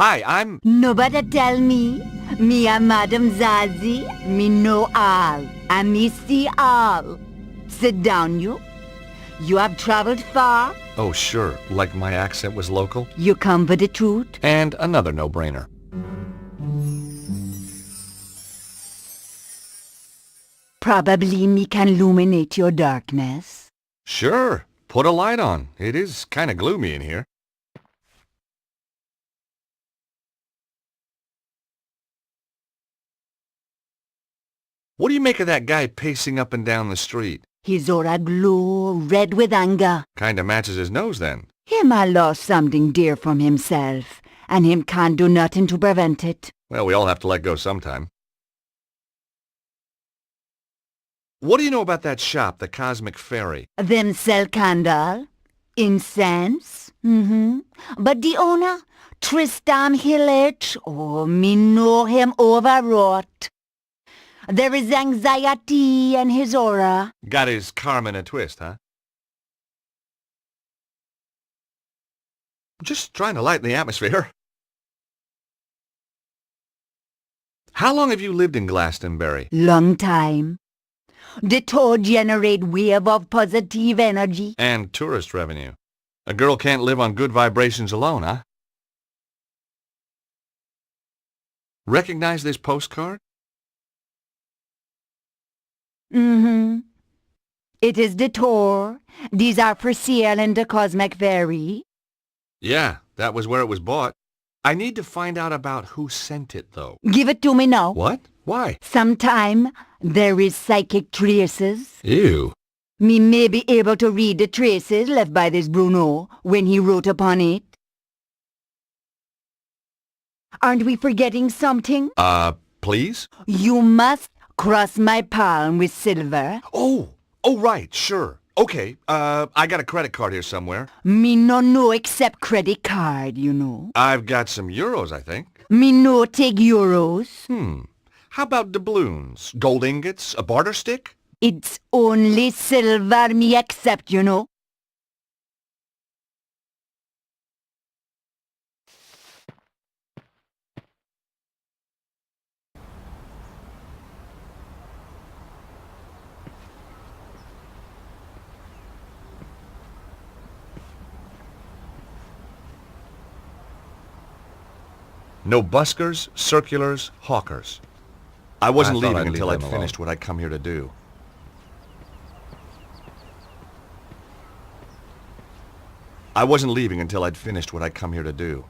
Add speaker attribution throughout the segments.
Speaker 1: Hi, I'm...
Speaker 2: Nobody tell me. Me a Madam Zazie. Me know all. And me see all. Sit down, you. You have traveled far.
Speaker 1: Oh, sure. Like my accent was local.
Speaker 2: You come for the truth.
Speaker 1: And another no-brainer.
Speaker 2: Probably me can illuminate your darkness.
Speaker 1: Sure. Put a light on. It is kind of gloomy in here. What do you make of that guy pacing up and down the street?
Speaker 2: His aura glow, red with anger.
Speaker 1: Kinda matches his nose then.
Speaker 2: Him a lost something dear from himself, and him can't do nothing to prevent it.
Speaker 1: Well, we all have to let go sometime. What do you know about that shop, the Cosmic Fairy?
Speaker 2: Them sell candle, incense, But the owner, Tristan Hillage, oh, me know him overwrought. There is anxiety in his aura.
Speaker 1: Got his karma in a twist, huh? Just trying to lighten the atmosphere. How long have you lived in Glastonbury?
Speaker 2: Long time. The tour generate wave of positive energy.
Speaker 1: And tourist revenue. A girl can't live on good vibrations alone, huh? Recognize this postcard?
Speaker 2: It is the tour. These are for sale in the Cosmic Fairy.
Speaker 1: Yeah, that was where it was bought. I need to find out about who sent it, though.
Speaker 2: Give it to me now.
Speaker 1: What? Why?
Speaker 2: Sometime there is psychic traces.
Speaker 1: Ew.
Speaker 2: Me may be able to read the traces left by this Bruno when he wrote upon it. Aren't we forgetting something?
Speaker 1: Please?
Speaker 2: You must cross my palm with silver.
Speaker 1: Oh, right, sure. Okay, I got a credit card here somewhere.
Speaker 2: Me no know except credit card, you know.
Speaker 1: I've got some euros, I think.
Speaker 2: Me no take euros.
Speaker 1: How about doubloons? Gold ingots? A barter stick?
Speaker 2: It's only silver me accept, you know.
Speaker 1: No buskers, circulars, hawkers. I wasn't
Speaker 3: I thought
Speaker 1: leaving
Speaker 3: I'd
Speaker 1: until
Speaker 3: leave
Speaker 1: I'd
Speaker 3: them
Speaker 1: finished
Speaker 3: alone.
Speaker 1: what I'd come here to do. I wasn't leaving until I'd finished what I'd come here to do.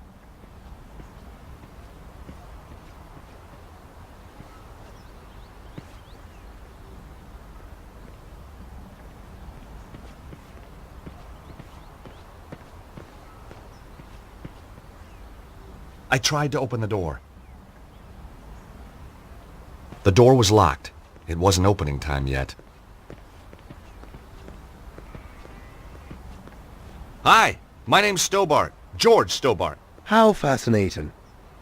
Speaker 1: I tried to open the door. The door was locked. It wasn't opening time yet. Hi, my name's Stobart. George Stobart.
Speaker 3: How fascinating.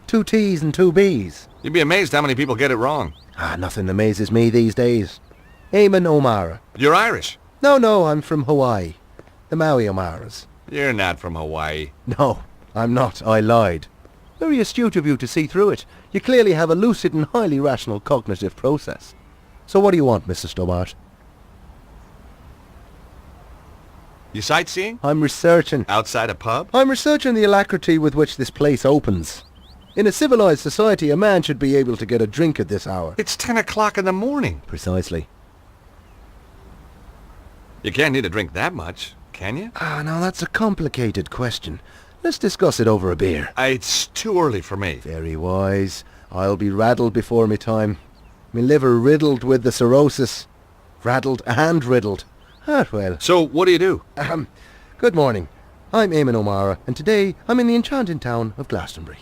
Speaker 3: 2 T's and 2 B's.
Speaker 1: You'd be amazed how many people get it wrong.
Speaker 3: Nothing amazes me these days. Eamon O'Mara.
Speaker 1: You're Irish.
Speaker 3: No, I'm from Hawaii. The Maui O'Maras.
Speaker 1: You're not from Hawaii.
Speaker 3: No, I'm not. I lied. Very astute of you to see through it. You clearly have a lucid and highly rational cognitive process. So what do you want, Mr. Stobart?
Speaker 1: You sightseeing?
Speaker 3: I'm researching.
Speaker 1: Outside a pub?
Speaker 3: I'm researching the alacrity with which this place opens. In a civilized society, a man should be able to get a drink at this hour.
Speaker 1: It's 10 o'clock in the morning.
Speaker 3: Precisely.
Speaker 1: You can't need a drink that much, can you?
Speaker 3: Now that's a complicated question. Let's discuss it over a beer.
Speaker 1: It's too early for me.
Speaker 3: Very wise. I'll be raddled before me time. Me liver riddled with the cirrhosis. Raddled and riddled. Well.
Speaker 1: So, what do you do?
Speaker 3: Good morning. I'm Eamon O'Mara, and today I'm in the enchanting town of Glastonbury.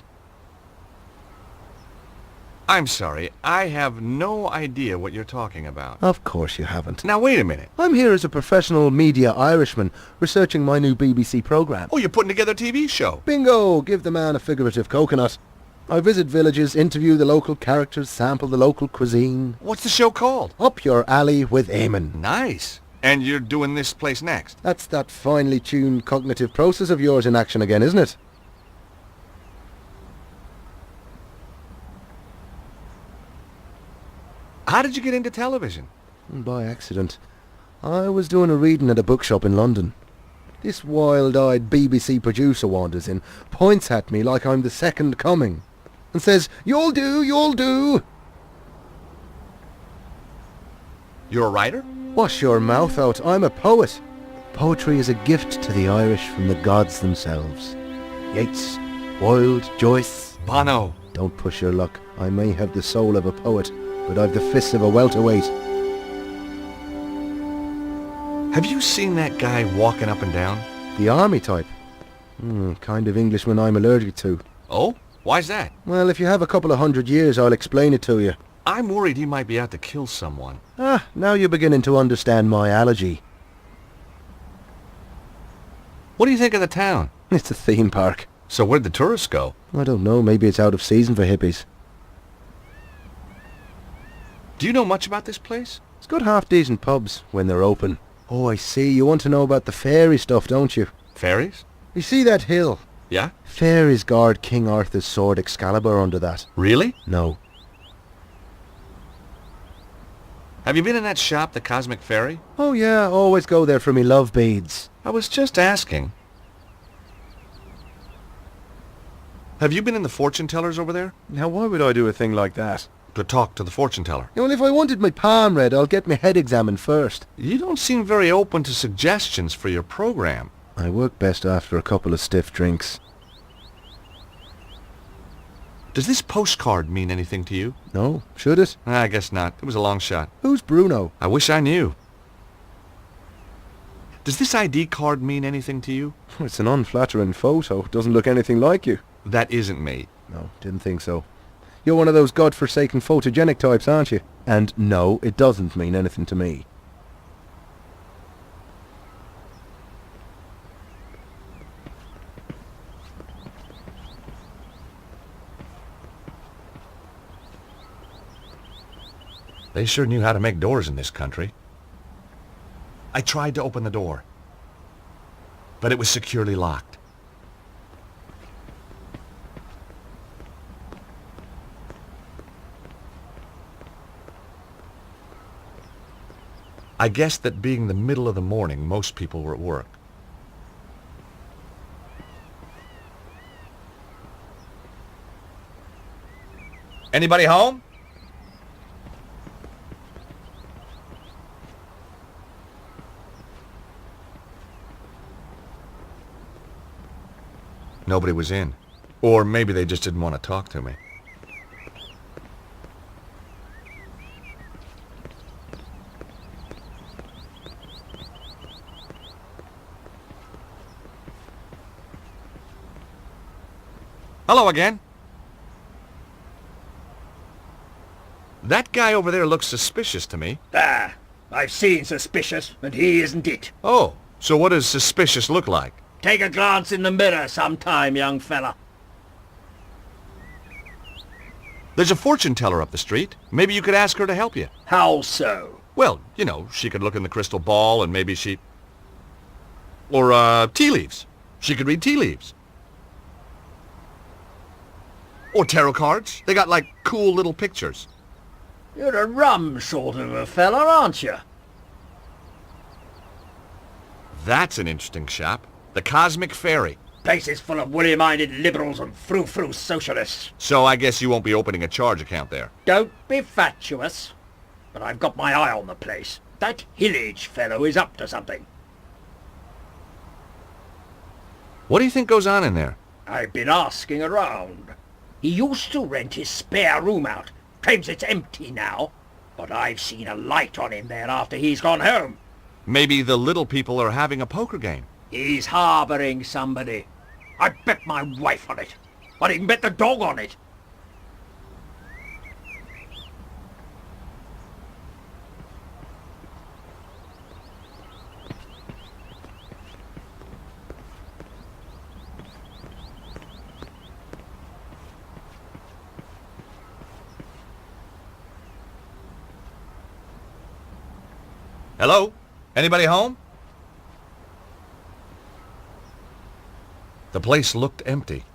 Speaker 1: I'm sorry, I have no idea what you're talking about.
Speaker 3: Of course you haven't.
Speaker 1: Now, wait a minute.
Speaker 3: I'm here as a professional media Irishman, researching my new BBC programme.
Speaker 1: Oh, you're putting together a TV show.
Speaker 3: Bingo! Give the man a figurative coconut. I visit villages, interview the local characters, sample the local cuisine.
Speaker 1: What's the show called?
Speaker 3: Up your alley with Eamon.
Speaker 1: Nice. And you're doing this place next?
Speaker 3: That's that finely tuned cognitive process of yours in action again, isn't it?
Speaker 1: How did you get into television?
Speaker 3: By accident. I was doing a reading at a bookshop in London. This wild-eyed BBC producer wanders in, points at me like I'm the second coming, and says, "You'll do, you'll do."
Speaker 1: You're a writer?
Speaker 3: Wash your mouth out, I'm a poet. Poetry is a gift to the Irish from the gods themselves. Yeats, Wilde, Joyce.
Speaker 1: Bono.
Speaker 3: Don't push your luck. I may have the soul of a poet, but I've the fists of a welterweight.
Speaker 1: Have you seen that guy walking up and down?
Speaker 3: The army type. Kind of Englishman I'm allergic to.
Speaker 1: Oh? Why's that?
Speaker 3: Well, if you have a couple of 100 years, I'll explain it to you.
Speaker 1: I'm worried he might be out to kill someone.
Speaker 3: Now you're beginning to understand my allergy.
Speaker 1: What do you think of the town?
Speaker 3: It's a theme park.
Speaker 1: So where'd the tourists go?
Speaker 3: I don't know, maybe it's out of season for hippies.
Speaker 1: Do you know much about this place?
Speaker 3: It's got half-decent pubs when they're open. Oh, I see. You want to know about the fairy stuff, don't you?
Speaker 1: Fairies?
Speaker 3: You see that hill?
Speaker 1: Yeah?
Speaker 3: Fairies guard King Arthur's sword Excalibur under that.
Speaker 1: Really?
Speaker 3: No.
Speaker 1: Have you been in that shop, the Cosmic Fairy?
Speaker 3: Oh yeah, always go there for me love beads.
Speaker 1: I was just asking. Have you been in the fortune tellers over there?
Speaker 3: Now why would I do a thing like that?
Speaker 1: To talk to the fortune teller.
Speaker 3: Well, if I wanted my palm read, I'll get my head examined first.
Speaker 1: You don't seem very open to suggestions for your program.
Speaker 3: I work best after a couple of stiff drinks.
Speaker 1: Does this postcard mean anything to you?
Speaker 3: No, should it?
Speaker 1: I guess not. It was a long shot.
Speaker 3: Who's Bruno?
Speaker 1: I wish I knew. Does this ID card mean anything to you?
Speaker 3: It's an unflattering photo. Doesn't look anything like you.
Speaker 1: That isn't me.
Speaker 3: No, didn't think so. You're one of those godforsaken photogenic types, aren't you? And no, it doesn't mean anything to me.
Speaker 1: They sure knew how to make doors in this country. I tried to open the door, but it was securely locked. I guessed that being the middle of the morning, most people were at work. Anybody home? Nobody was in. Or maybe they just didn't want to talk to me. Hello again. That guy over there looks suspicious to me.
Speaker 4: I've seen suspicious, and he isn't it.
Speaker 1: Oh, so what does suspicious look like?
Speaker 4: Take a glance in the mirror sometime, young fella.
Speaker 1: There's a fortune teller up the street. Maybe you could ask her to help you.
Speaker 4: How so?
Speaker 1: Well, you know, she could look in the crystal ball and maybe she... Or, tea leaves. She could read tea leaves. Or tarot cards. They got, like, cool little pictures.
Speaker 4: You're a rum sort of a fella, aren't you?
Speaker 1: That's an interesting shop. The Cosmic Fairy.
Speaker 4: Place is full of woolly-minded liberals and frou-frou socialists.
Speaker 1: So I guess you won't be opening a charge account there.
Speaker 4: Don't be fatuous. But I've got my eye on the place. That Hillage fellow is up to something.
Speaker 1: What do you think goes on in there?
Speaker 4: I've been asking around. He used to rent his spare room out. Claims it's empty now. But I've seen a light on in there after he's gone home.
Speaker 1: Maybe the little people are having a poker game.
Speaker 4: He's harbouring somebody. I bet my wife on it. I'd even bet the dog on it.
Speaker 1: Hello? Anybody home? The place looked empty.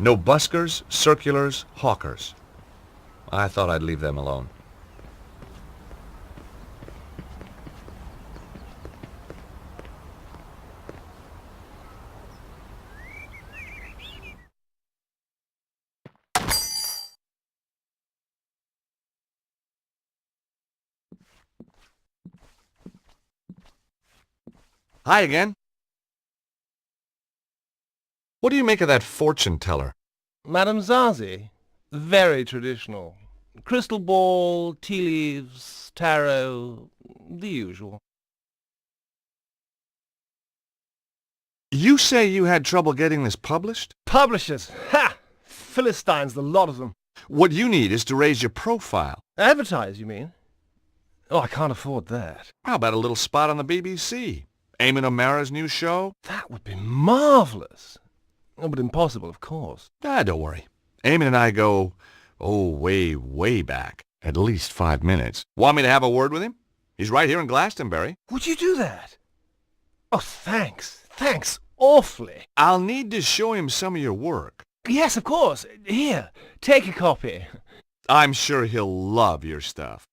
Speaker 1: No buskers, circulars, hawkers. I thought I'd leave them alone. Hi again. What do you make of that fortune teller?
Speaker 5: Madame Zazi? Very traditional. Crystal ball, tea leaves, tarot, the usual.
Speaker 1: You say you had trouble getting this published?
Speaker 5: Publishers! Ha! Philistines, the lot of them.
Speaker 1: What you need is to raise your profile.
Speaker 5: Advertise, you mean? Oh, I can't afford that.
Speaker 1: How about a little spot on the BBC? Eamon O'Mara's new show?
Speaker 5: That would be marvellous. Oh, but impossible, of course.
Speaker 1: Don't worry. Eamon and I go, way, way back. At least 5 minutes. Want me to have a word with him? He's right here in Glastonbury.
Speaker 5: Would you do that? Oh, thanks. Thanks awfully.
Speaker 1: I'll need to show him some of your work.
Speaker 5: Yes, of course. Here, take a copy.
Speaker 1: I'm sure he'll love your stuff.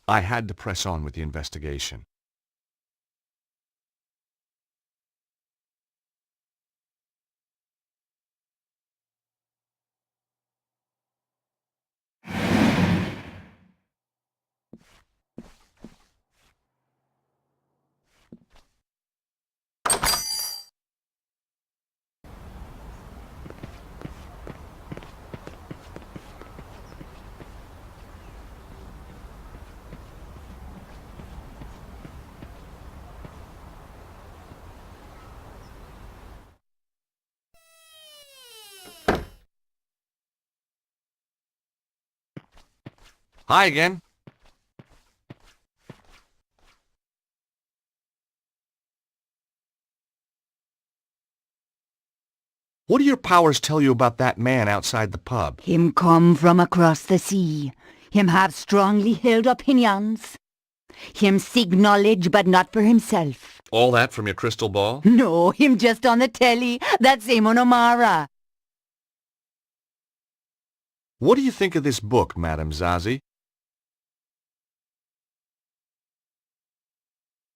Speaker 1: I had to press on with the investigation. Hi again. What do your powers tell you about that man outside the pub?
Speaker 2: Him come from across the sea. Him have strongly held opinions. Him seek knowledge, but not for himself.
Speaker 1: All that from your crystal ball?
Speaker 2: No, him just on the telly. That's Eamon O'Mara.
Speaker 1: What do you think of this book, Madame Zazi?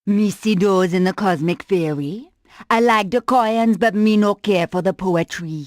Speaker 2: Me see those in the Cosmic Fairy. I like the coins, but me no care for the poetry.